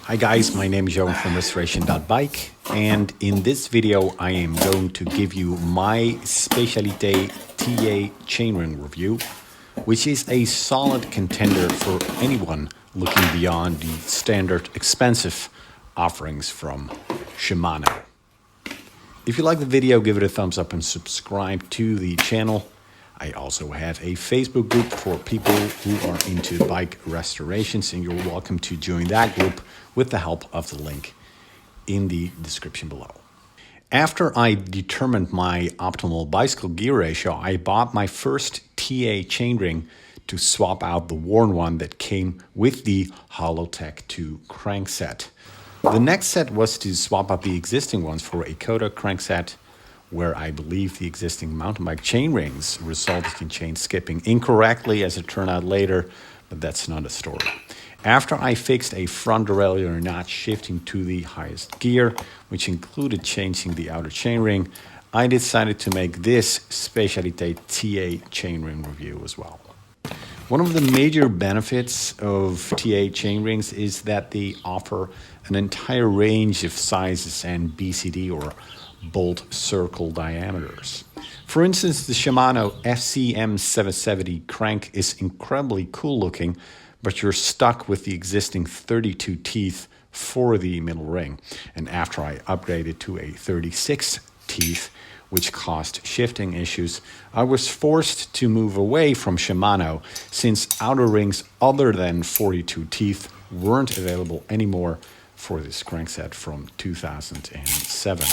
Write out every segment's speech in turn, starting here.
Hi guys, my name is Johan from restoration.bike, and in this video I am going to give you my Specialités T.A. chainring review, which is a solid contender for anyone looking beyond the standard expensive offerings from Shimano. If you like the video, give it a thumbs up and subscribe to the channel. I also have a Facebook group for people who are into bike restorations, and you're welcome to join that group with the help of the link in the description below. After I determined my optimal bicycle gear ratio, I bought my first TA chainring to swap out the worn one that came with the Hollowtech II crankset. The next set was to swap out the existing ones for a CODA crankset, where I believe the existing mountain bike chain rings resulted in chain skipping incorrectly, as it turned out later, but that's not a story. After I fixed a front derailleur notch shifting to the highest gear, which included changing the outer chainring, I decided to make this Specialités T.A. chainring review as well. One of the major benefits of TA chainrings is that they offer an entire range of sizes and BCD or bolt circle diameters. For instance, the Shimano FCM 770 crank is incredibly cool looking, but you're stuck with the existing 32 teeth for the middle ring. And after I upgraded to a 36 teeth, which caused shifting issues, I was forced to move away from Shimano since outer rings other than 42 teeth weren't available anymore for this crankset from 2007.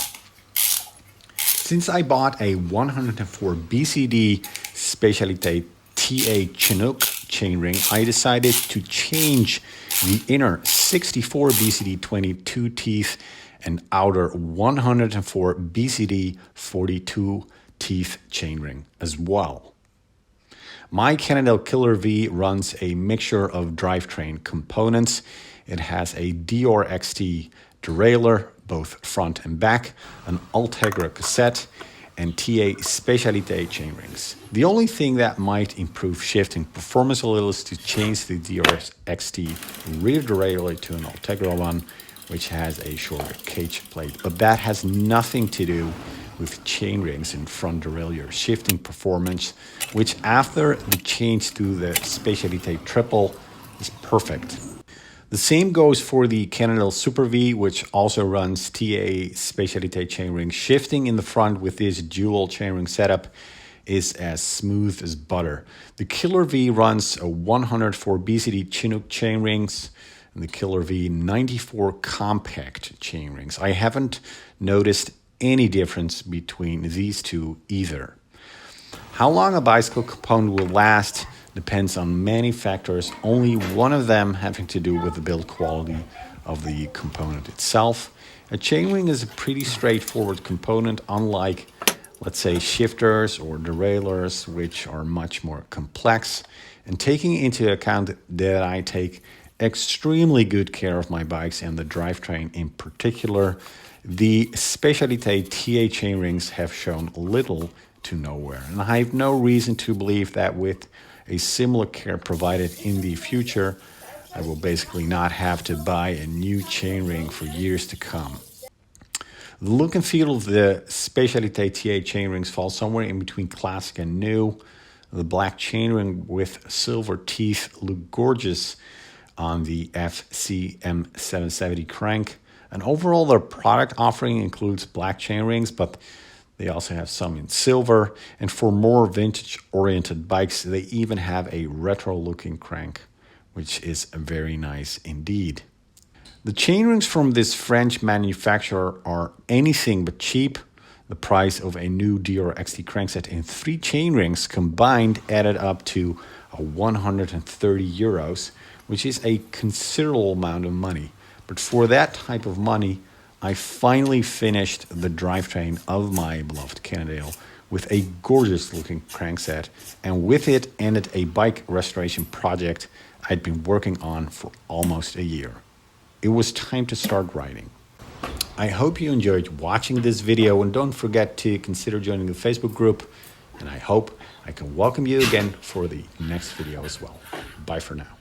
Since I bought a 104 BCD Specialités T.A. Chinook chainring, I decided to change the inner 64 BCD 22 teeth and outer 104 BCD 42 teeth chainring as well. My Cannondale Killer V runs a mixture of drivetrain components. It has a Dior XT derailleur, both front and back, an Ultegra cassette, and TA Specialités chainrings. The only thing that might improve shifting performance a little is to change the Dior XT rear derailleur to an Ultegra one, which has a shorter cage plate. But that has nothing to do with chainrings and front derailleur shifting performance, which after the change to the Specialités Triple is perfect. The same goes for the Cannondale Super V, which also runs TA Specialités chainring. Shifting in the front with this dual chainring setup is as smooth as butter. The Killer V runs a 104 BCD Chinook chainrings and the Killer V 94 compact chainrings. I haven't noticed any difference between these two either. How long a bicycle component will last depends on many factors, only one of them having to do with the build quality of the component itself. A chainring is a pretty straightforward component, unlike, let's say, shifters or derailleurs, which are much more complex. And taking into account that I take extremely good care of my bikes and the drivetrain in particular, the Specialités T.A. chainrings have shown little to nowhere. And I have no reason to believe that with a similar care provided in the future, I will basically not have to buy a new chainring for years to come. The look and feel of the Specialités T.A. chainrings fall somewhere in between classic and new. The black chainring with silver teeth look gorgeous on the FCM 770 crank. And overall, their product offering includes black chainrings, but they also have some in silver, and for more vintage-oriented bikes, they even have a retro-looking crank, which is very nice indeed. The chainrings from this French manufacturer are anything but cheap. The price of a new Dior XT crankset and 3 chainrings combined added up to 130 euros, which is a considerable amount of money. But for that type of money, I finally finished the drivetrain of my beloved Cannondale with a gorgeous looking crankset, and with it ended a bike restoration project I'd been working on for almost a year. It was time to start riding. I hope you enjoyed watching this video, and don't forget to consider joining the Facebook group, and I hope I can welcome you again for the next video as well. Bye for now.